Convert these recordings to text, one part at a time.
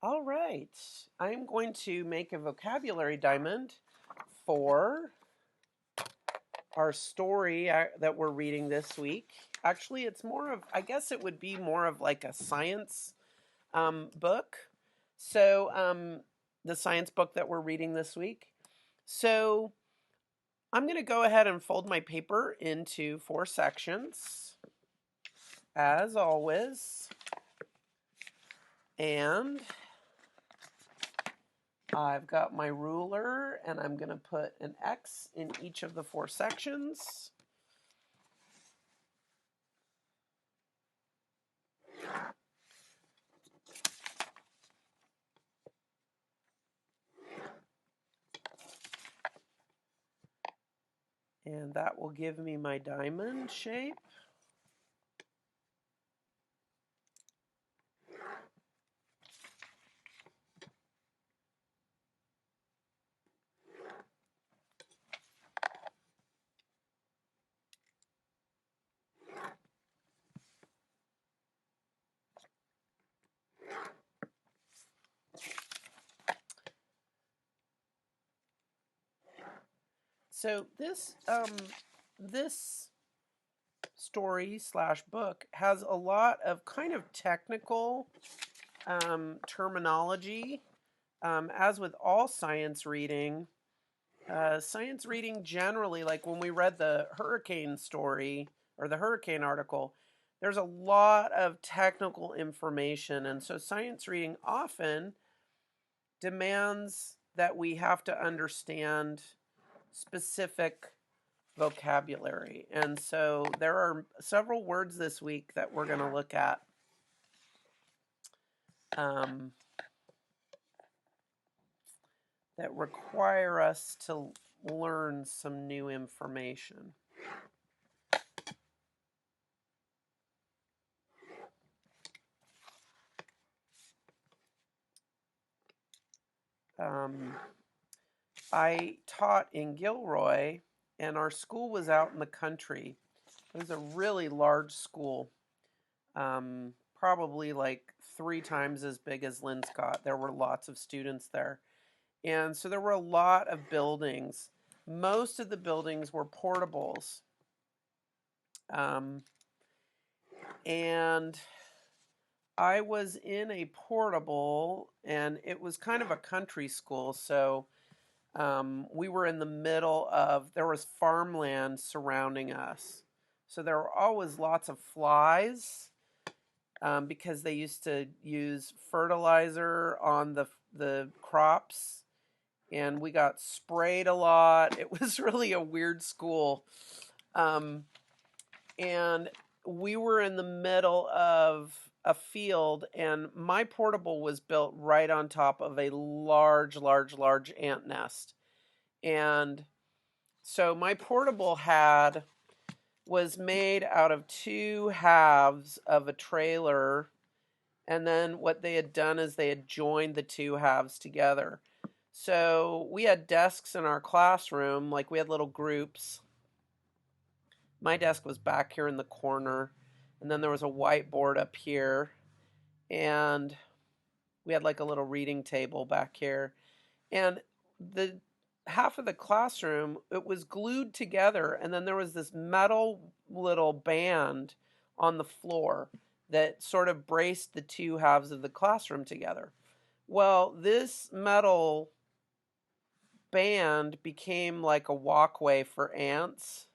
All right. I'm going to make a vocabulary diamond for our story that we're reading this week. Actually, it's more of, I guess it would be more of like a science book. So, the science book that we're reading this week. So, I'm going to go ahead and fold my paper into 4 sections, as always. And I've got my ruler, and I'm going to put an X in each of the 4 sections. And that will give me my diamond shape. So this story slash book has a lot of kind of technical terminology. As with all science reading generally, like when we read the hurricane story or the hurricane article, there's a lot of technical information. And so science reading often demands that we have to understand specific vocabulary. And so there are several words this week that we're going to look at. That require us to learn some new information. I taught in Gilroy, and our school was out in the country. It was a really large school, probably like 3 times as big as Linscott. There were lots of students there. And so there were a lot of buildings. Most of the buildings were portables. And I was in a portable, and it was kind of a country school. So we were in the middle of, there was farmland surrounding us. So there were always lots of flies because they used to use fertilizer on the crops. And we got sprayed a lot. It was really a weird school. And we were in the middle of a field, and my portable was built right on top of a large ant nest. And so my portable was made out of 2 halves of a trailer, and then what they had done is they had joined the 2 halves together. So we had desks in our classroom, like we had little groups. My desk was back here in the corner, and then there was a whiteboard up here, and we had like a little reading table back here. And the half of the classroom, it was glued together, and then there was this metal little band on the floor that sort of braced the 2 halves of the classroom together. Well, this metal band became like a walkway for ants.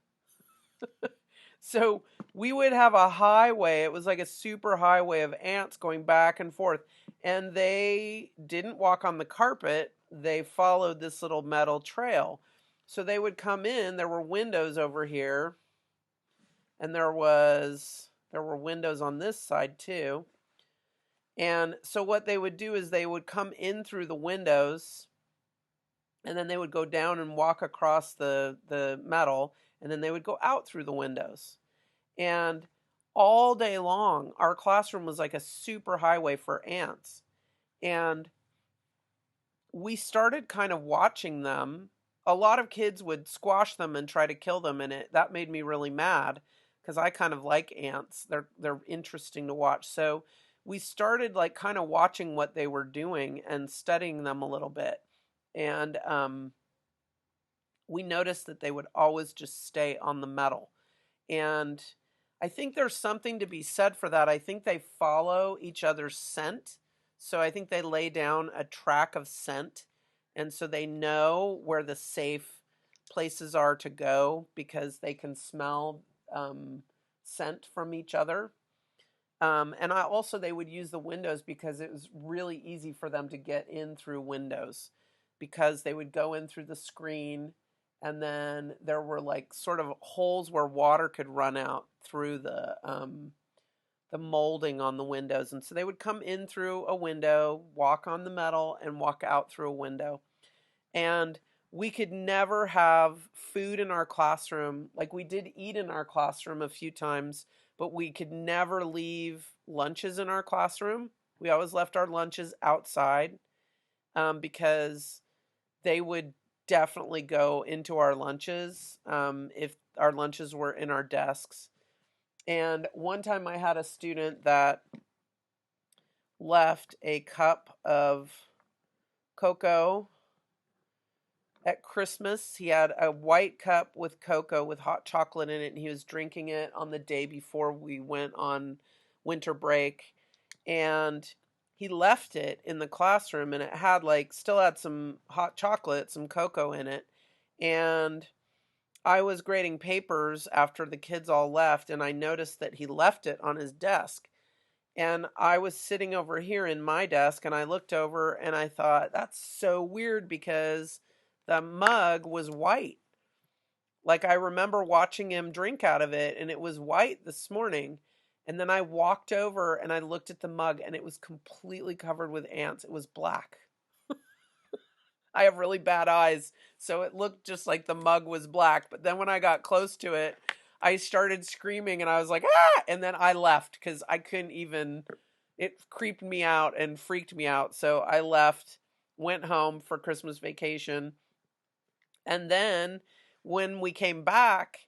So we would have a highway. It was like a super highway of ants going back and forth. And they didn't walk on the carpet. They followed this little metal trail. So they would come in. There were windows over here. And there were windows on this side too. And so what they would do is they would come in through the windows, and then they would go down and walk across the metal, and then they would go out through the windows. And all day long, our classroom was like a super highway for ants. And we started kind of watching them. A lot of kids would squash them and try to kill them, and that made me really mad because I kind of like ants. They're interesting to watch. So we started like kind of watching what they were doing and studying them a little bit. And we noticed that they would always just stay on the metal. And I think there's something to be said for that. I think they follow each other's scent. So I think they lay down a track of scent. And so they know where the safe places are to go because they can smell scent from each other. And also, they would use the windows because it was really easy for them to get in through windows because they would go in through the screen, and then there were like sort of holes where water could run out through the molding on the windows. And so they would come in through a window, walk on the metal, and walk out through a window. And we could never have food in our classroom. Like, we did eat in our classroom a few times, but we could never leave lunches in our classroom. We always left our lunches outside because they would definitely go into our lunches if our lunches were in our desks. And one time I had a student that left a cup of cocoa at Christmas. He had a white cup with cocoa with hot chocolate in it, and he was drinking it on the day before we went on winter break. And he left it in the classroom, and it had still had some hot chocolate, some cocoa in it. And I was grading papers after the kids all left, and I noticed that he left it on his desk. And I was sitting over here in my desk, and I looked over and I thought, that's so weird because the mug was white. Like, I remember watching him drink out of it, and it was white this morning. And then I walked over and I looked at the mug, and it was completely covered with ants. It was black. I have really bad eyes, so it looked just like the mug was black. But then when I got close to it, I started screaming, and I was like, ah! And then I left because I couldn't even, it creeped me out and freaked me out. So I left, went home for Christmas vacation. And then when we came back,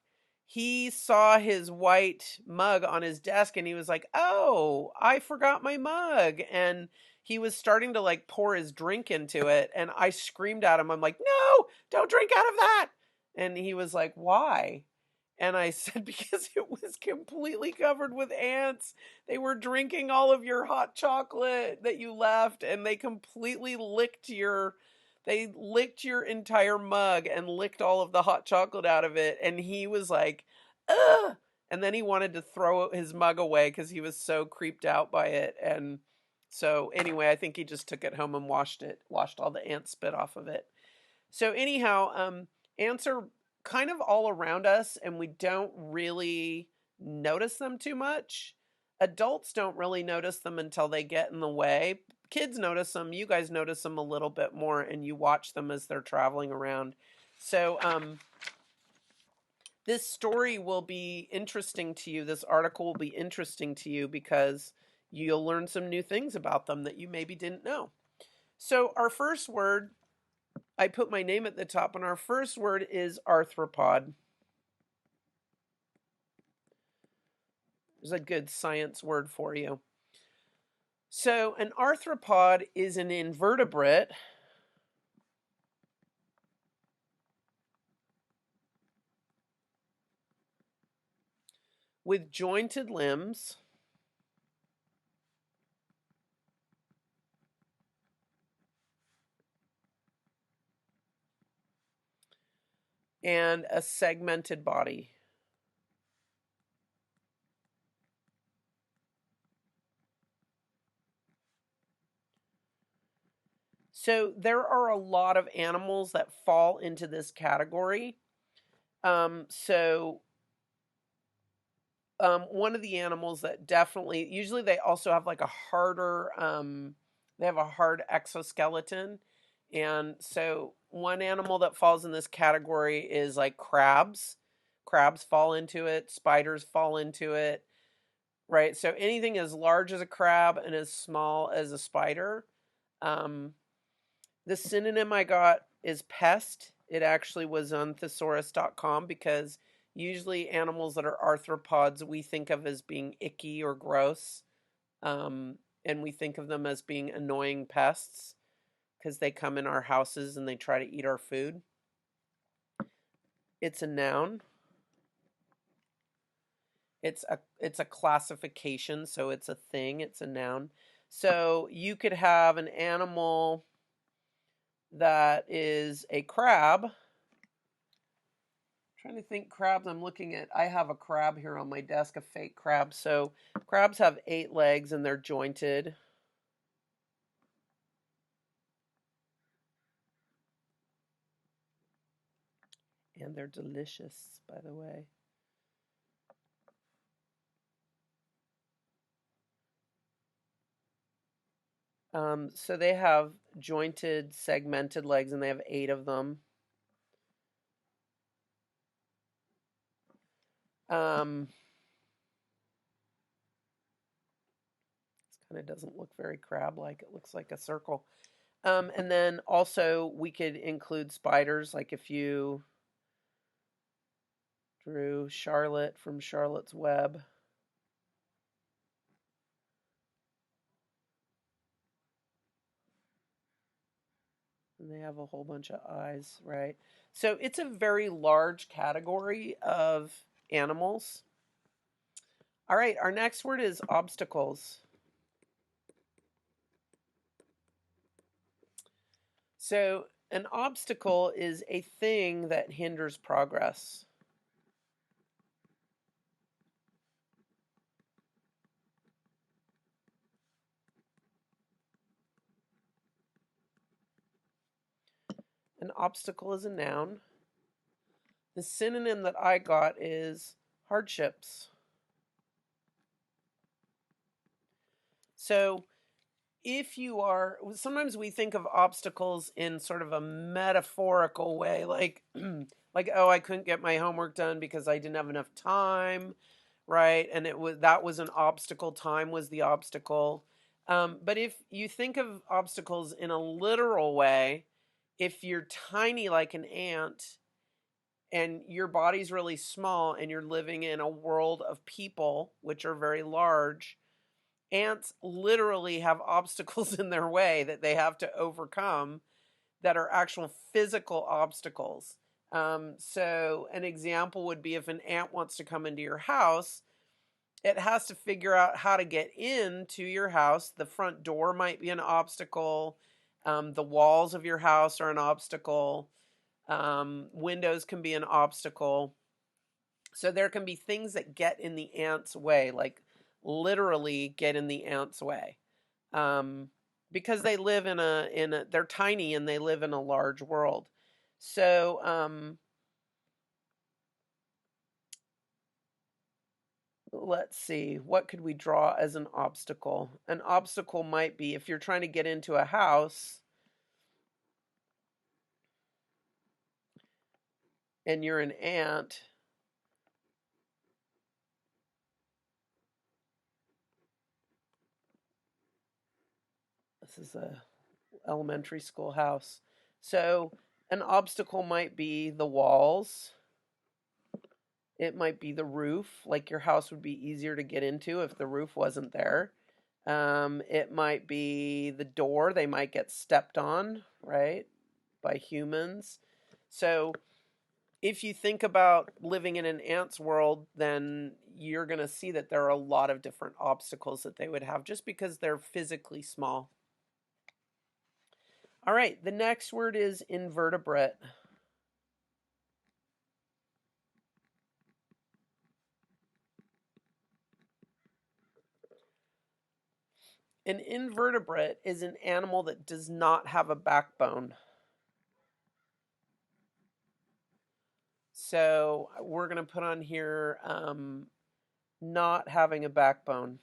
he saw his white mug on his desk, and he was like, oh, I forgot my mug. And he was starting to pour his drink into it. And I screamed at him. I'm like, no, don't drink out of that. And he was like, why? And I said, because it was completely covered with ants. They were drinking all of your hot chocolate that you left, and they completely licked your entire mug and licked all of the hot chocolate out of it. And he was like, ugh. And then he wanted to throw his mug away because he was so creeped out by it. And so anyway, I think he just took it home and washed all the ant spit off of it. So anyhow, ants are kind of all around us, and we don't really notice them too much. Adults don't really notice them until they get in the way. Kids notice them. You guys notice them a little bit more, and you watch them as they're traveling around. So this story will be interesting to you. This article will be interesting to you because you'll learn some new things about them that you maybe didn't know. So our first word, I put my name at the top, and our first word is arthropod. There's a good science word for you. So an arthropod is an invertebrate with jointed limbs and a segmented body. So there are a lot of animals that fall into this category. One of the animals that definitely, usually they also have a harder, they have a hard exoskeleton. And so one animal that falls in this category is crabs. Crabs fall into it. Spiders fall into it. Right? So anything as large as a crab and as small as a spider. The synonym I got is pest. It actually was on thesaurus.com because usually animals that are arthropods we think of as being icky or gross. and we think of them as being annoying pests because they come in our houses and they try to eat our food. It's a noun. It's a classification, so it's a thing, it's a noun. So you could have an animal that is a crab. I'm trying to think crabs. I have a crab here on my desk, a fake crab. So crabs have 8 legs and they're jointed. And they're delicious, by the way. So they have jointed, segmented legs, and they have 8 of them. This kind of doesn't look very crab-like. It looks like a circle. And then also we could include spiders, like if you drew Charlotte from Charlotte's Web. And they have a whole bunch of eyes, right? So it's a very large category of animals. All right, our next word is obstacles. So an obstacle is a thing that hinders progress. An obstacle is a noun. The synonym that I got is hardships. So if you are, sometimes we think of obstacles in sort of a metaphorical way, like like, oh, I couldn't get my homework done because I didn't have enough time, right? And that was an obstacle. Time was the obstacle. But if you think of obstacles in a literal way, if you're tiny like an ant and your body's really small and you're living in a world of people which are very large, ants literally have obstacles in their way that they have to overcome that are actual physical obstacles. So an example would be if an ant wants to come into your house, it has to figure out how to get into your house. The front door might be an obstacle. The walls of your house are an obstacle. Windows can be an obstacle. So there can be things that get in the ant's way, like literally get in the ant's way, because they live they're tiny and they live in a large world. So let's see, what could we draw as an obstacle? An obstacle might be if you're trying to get into a house and you're an ant. This is a elementary school house. So an obstacle might be the walls. It might be the roof, like your house would be easier to get into if the roof wasn't there. It might be the door. They might get stepped on, right, by humans. So if you think about living in an ant's world, then you're going to see that there are a lot of different obstacles that they would have just because they're physically small. All right, the next word is invertebrate. An invertebrate is an animal that does not have a backbone. So we're going to put on here not having a backbone.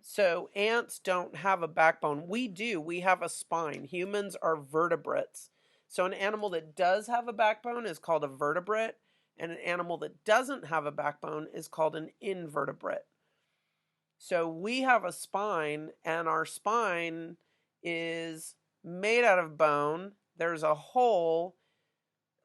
So ants don't have a backbone. We do. We have a spine. Humans are vertebrates. So an animal that does have a backbone is called a vertebrate, and an animal that doesn't have a backbone is called an invertebrate. So we have a spine, and our spine is made out of bone. There's a hole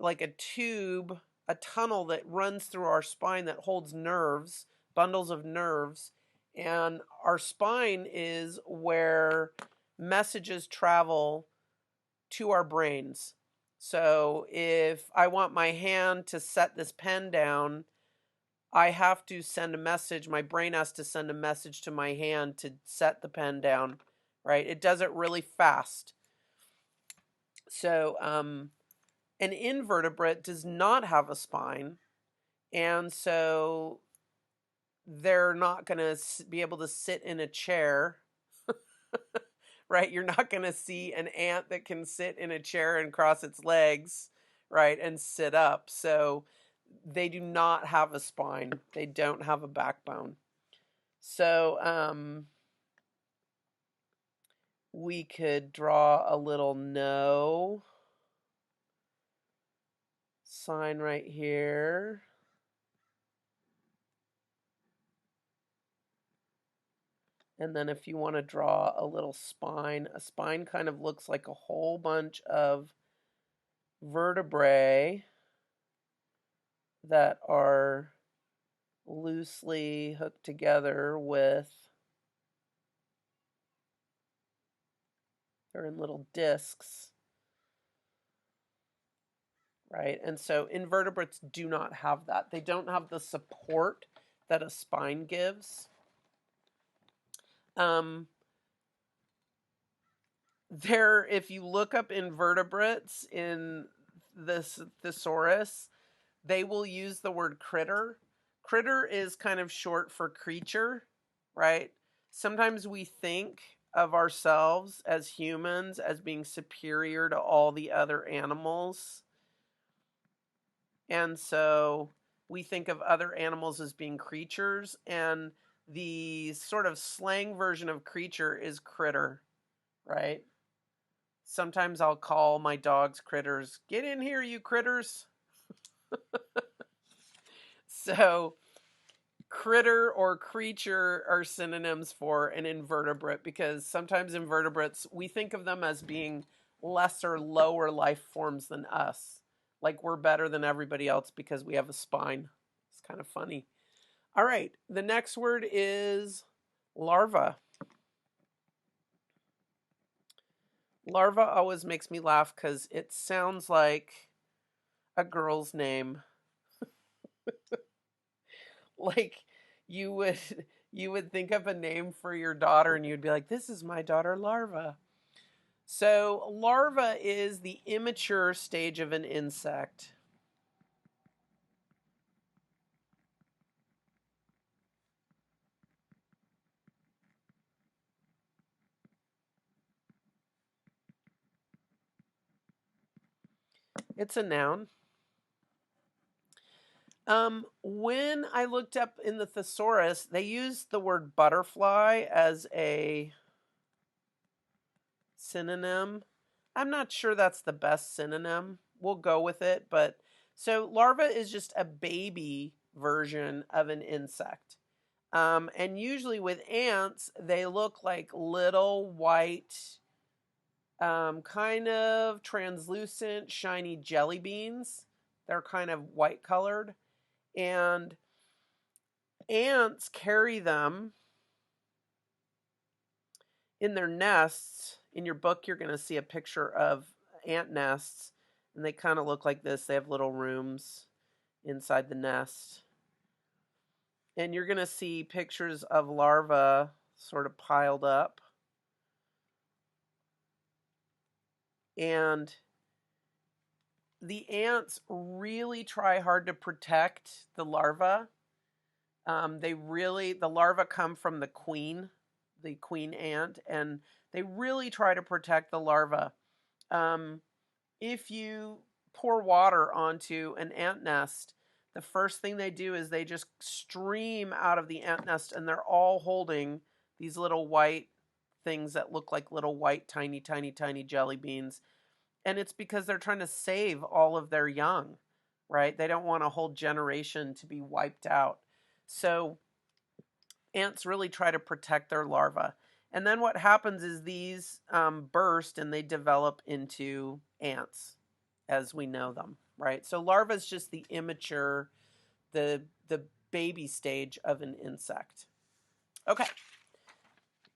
like a tube, a tunnel that runs through our spine that holds nerves, bundles of nerves. And our spine is where messages travel to our brains. So if I want my hand to set this pen down, I have to send a message. My brain has to send a message to my hand to set the pen down, right? It does it really fast. So, an invertebrate does not have a spine, and so they're not going to be able to sit in a chair, right? You're not going to see an ant that can sit in a chair and cross its legs, right, and sit up. So they do not have a spine. They don't have a backbone. So we could draw a little no sign right here. And then if you want to draw a little spine, a spine kind of looks like a whole bunch of vertebrae that are loosely hooked together with, they're in little discs, right? And so invertebrates do not have that. They don't have the support that a spine gives. If you look up invertebrates in this thesaurus, they will use the word critter. Critter is kind of short for creature, right? Sometimes we think of ourselves as humans as being superior to all the other animals. And so we think of other animals as being creatures, and the sort of slang version of creature is critter, right? Sometimes I'll call my dogs critters. Get in here, you critters. So critter or creature are synonyms for an invertebrate, because sometimes invertebrates, we think of them as being lesser, lower life forms than us. Like we're better than everybody else because we have a spine. It's kind of funny. All right, the next word is larva. Larva always makes me laugh because it sounds like a girl's name. Like you would think of a name for your daughter and you'd be like, this is my daughter Larva. So larva is the immature stage of an insect. It's a noun. When I looked up in the thesaurus, they used the word butterfly as a synonym. I'm not sure that's the best synonym. We'll go with it, but so larva is just a baby version of an insect. And usually with ants, they look like little white, kind of translucent, shiny jelly beans. They're kind of white colored. And ants carry them in their nests. In your book, you're going to see a picture of ant nests, and they kind of look like this. They have little rooms inside the nest. And you're going to see pictures of larvae sort of piled up. And the ants really try hard to protect the larvae. The larvae come from the queen ant, and they really try to protect the larvae. If you pour water onto an ant nest, the first thing they do is they just stream out of the ant nest, and they're all holding these little white things that look like little white, tiny, tiny, tiny jelly beans. And it's because they're trying to save all of their young, right? They don't want a whole generation to be wiped out. So ants really try to protect their larvae. And then what happens is these burst and they develop into ants as we know them. right? So larva is just the immature, the baby stage of an insect. Okay.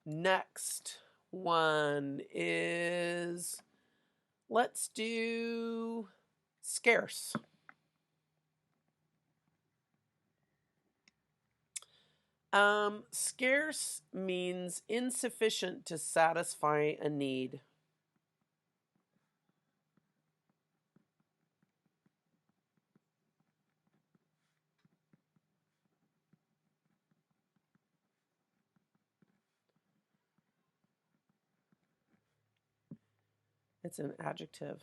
Next one is, let's do scarce. Scarce means insufficient to satisfy a need. It's an adjective.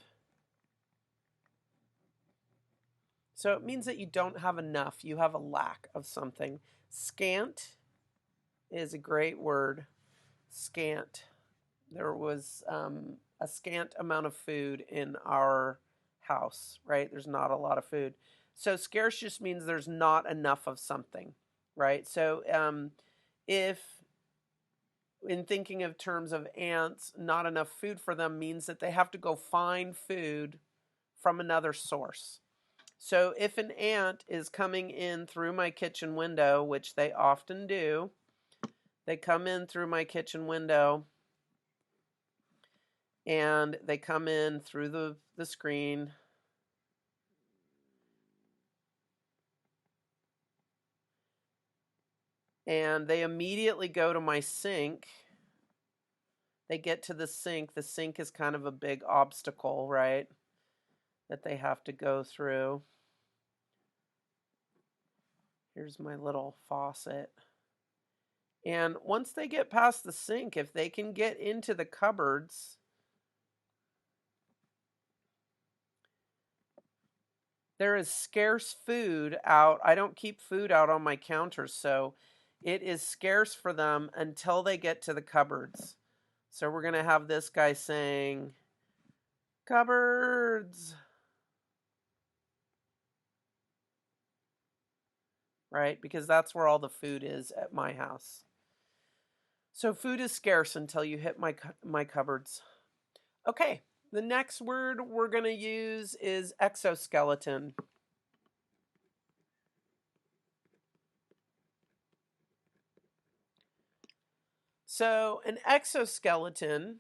So it means that you don't have enough. You have a lack of something. Scant is a great word. Scant. There was a scant amount of food in our house, right? There's not a lot of food. So scarce just means there's not enough of something, right? So if in thinking of terms of ants, not enough food for them means that they have to go find food from another source. So if an ant is coming in through my kitchen window, which they often do, they come in through my kitchen window and they come in through the screen. And they immediately go to my sink. They get to the sink. The sink is kind of a big obstacle, right? That they have to go through. Here's my little faucet. And once they get past the sink, if they can get into the cupboards, there is scarce food out. I don't keep food out on my counters, so it is scarce for them until they get to the cupboards. So we're going to have this guy saying, cupboards. Right? Because that's where all the food is at my house. So food is scarce until you hit my cupboards. Okay, the next word we're going to use is exoskeleton. So an exoskeleton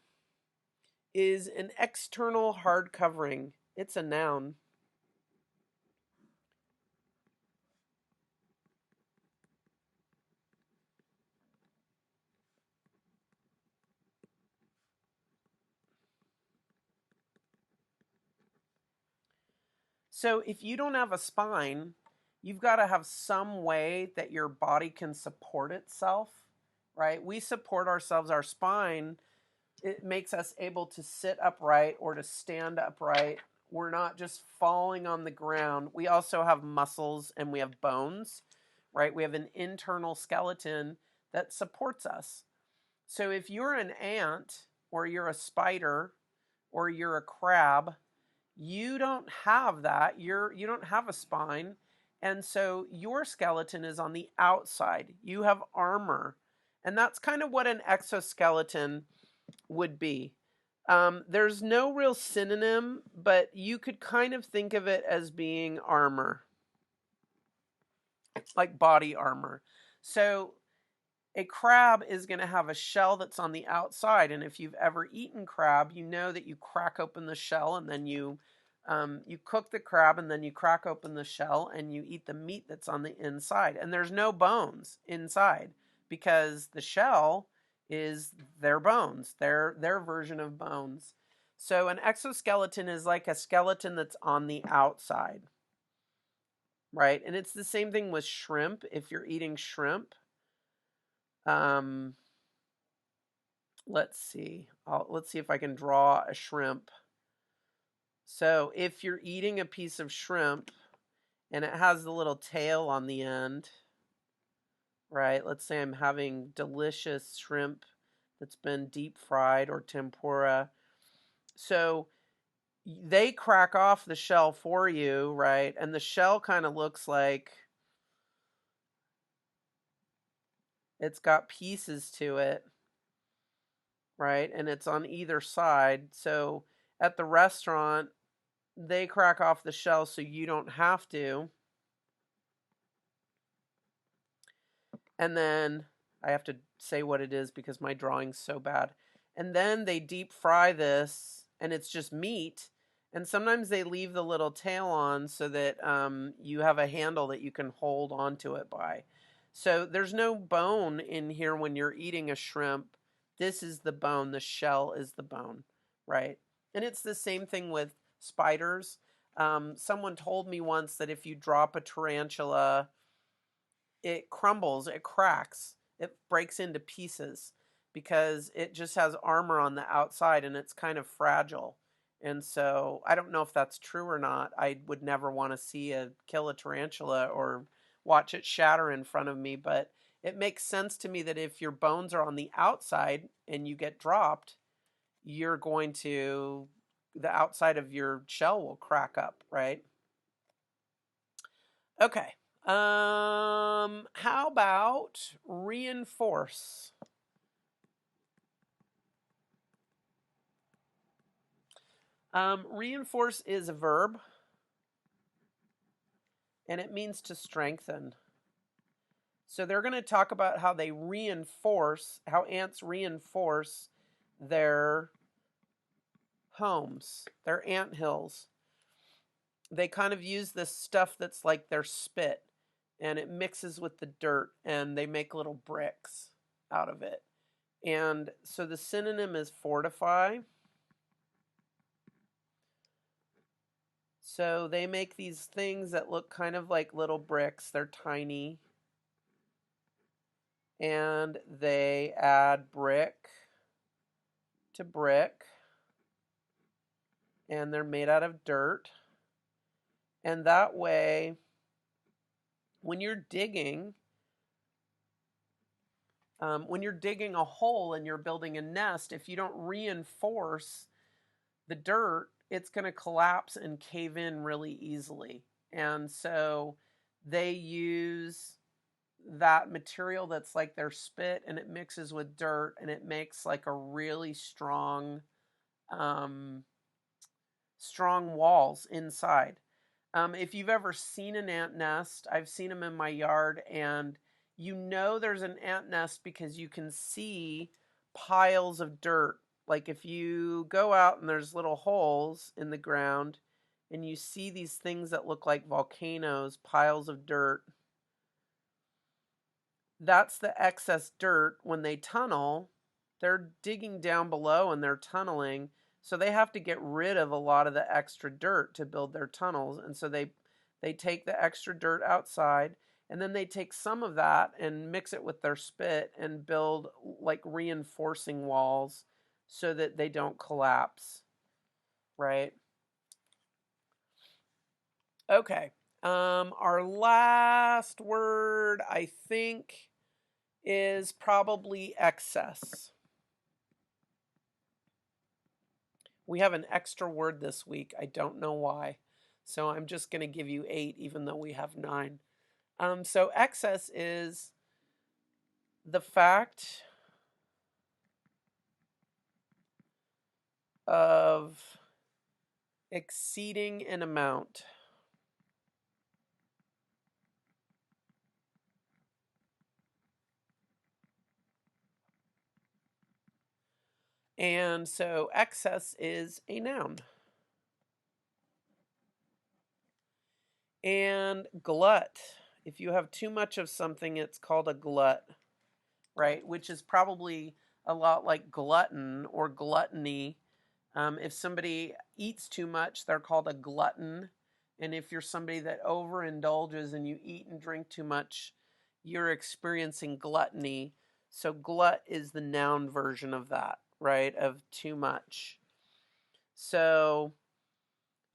is an external hard covering. It's a noun. So if you don't have a spine, you've got to have some way that your body can support itself, right? We support ourselves. Our spine, it makes us able to sit upright or to stand upright. We're not just falling on the ground. We also have muscles and we have bones, right? We have an internal skeleton that supports us. So if you're an ant or you're a spider or you're a crab, you don't have that. You don't have a spine. And so your skeleton is on the outside. You have armor. And that's kind of what an exoskeleton would be. There's no real synonym, but you could kind of think of it as being armor, like body armor. So a crab is going to have a shell that's on the outside, and if you've ever eaten crab, you know that you crack open the shell and then you cook the crab and then you crack open the shell and you eat the meat that's on the inside, and there's no bones inside because the shell is their bones, their version of bones. So an exoskeleton is like a skeleton that's on the outside, right? And it's the same thing with shrimp. If you're eating shrimp, let's see. Let's see if I can draw a shrimp. So if you're eating a piece of shrimp and it has the little tail on the end, right? Let's say I'm having delicious shrimp that's been deep fried or tempura. So they crack off the shell for you, right? And the shell kind of looks like it's got pieces to it, right? And it's on either side. So at the restaurant, they crack off the shell so you don't have to. And then I have to say what it is because my drawing's so bad. And then they deep fry this, and it's just meat. And sometimes they leave the little tail on so that you have a handle that you can hold onto it by. So there's no bone in here when you're eating a shrimp. This is the bone. The shell is the bone, right? And it's the same thing with spiders. Someone told me once that if you drop a tarantula, it crumbles, it cracks, it breaks into pieces because it just has armor on the outside and it's kind of fragile. And so I don't know if that's true or not. I would never want to kill a tarantula or watch it shatter in front of me, but it makes sense to me that if your bones are on the outside and you get dropped, the outside of your shell will crack up, right? Okay. How about reinforce? Reinforce is a verb, and it means to strengthen. So they're going to talk about how ants reinforce their homes, their ant hills. They kind of use this stuff that's like their spit, and it mixes with the dirt, and they make little bricks out of it. And so the synonym is fortify. So they make these things that look kind of like little bricks. They're tiny. And they add brick to brick. And they're made out of dirt. And that way, when you're digging a hole and you're building a nest, if you don't reinforce the dirt, it's going to collapse and cave in really easily. And so they use that material that's like their spit, and it mixes with dirt, and it makes like a really strong walls inside. If you've ever seen an ant nest, I've seen them in my yard, and you know there's an ant nest because you can see piles of dirt. Like if you go out and there's little holes in the ground and you see these things that look like volcanoes, piles of dirt, that's the excess dirt. When they tunnel, they're digging down below and they're tunneling. So they have to get rid of a lot of the extra dirt to build their tunnels. And so they take the extra dirt outside, and then they take some of that and mix it with their spit and build like reinforcing walls so that they don't collapse, right? Okay. Our last word, I think, is probably excess. We have an extra word this week. I don't know why. So I'm just going to give you 8, even though we have 9. So excess is the fact of exceeding an amount. And so excess is a noun. And glut. If you have too much of something, it's called a glut, right? Which is probably a lot like glutton or gluttony. If somebody eats too much, they're called a glutton. And if you're somebody that overindulges and you eat and drink too much, you're experiencing gluttony. So glut is the noun version of that, right? Of too much. So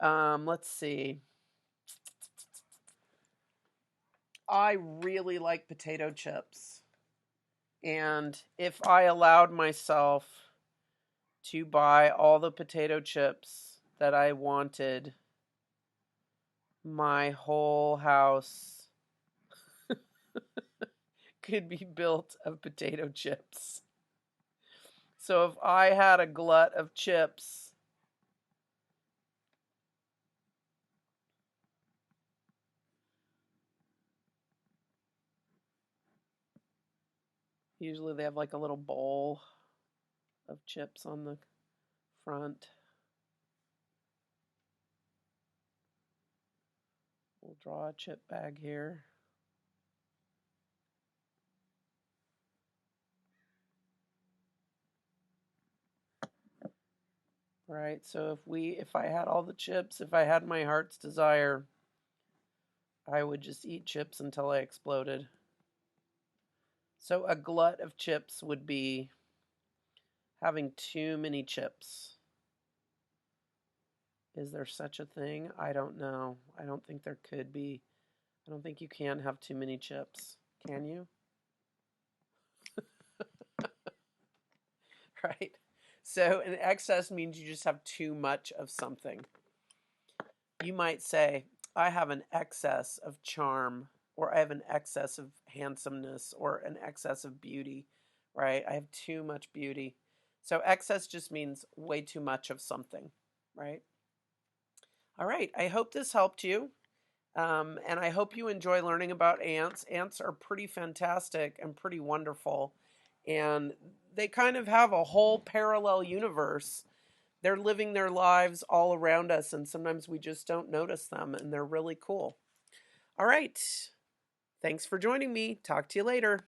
let's see. I really like potato chips. And if I allowed myself to buy all the potato chips that I wanted, my whole house could be built of potato chips. So if I had a glut of chips, Usually they have like a little bowl of chips on the front. We'll draw a chip bag here. Right, so if I had all the chips, if I had my heart's desire, I would just eat chips until I exploded. So a glut of chips would be having too many chips. Is there such a thing? I don't know. I don't think there could be. I don't think you can have too many chips. Can you? Right? So an excess means you just have too much of something. You might say, I have an excess of charm, or I have an excess of handsomeness, or an excess of beauty, right? I have too much beauty. So excess just means way too much of something, right? All right, I hope this helped you. And I hope you enjoy learning about ants. Ants are pretty fantastic and pretty wonderful. And they kind of have a whole parallel universe. They're living their lives all around us, and sometimes we just don't notice them, and they're really cool. All right. Thanks for joining me. Talk to you later.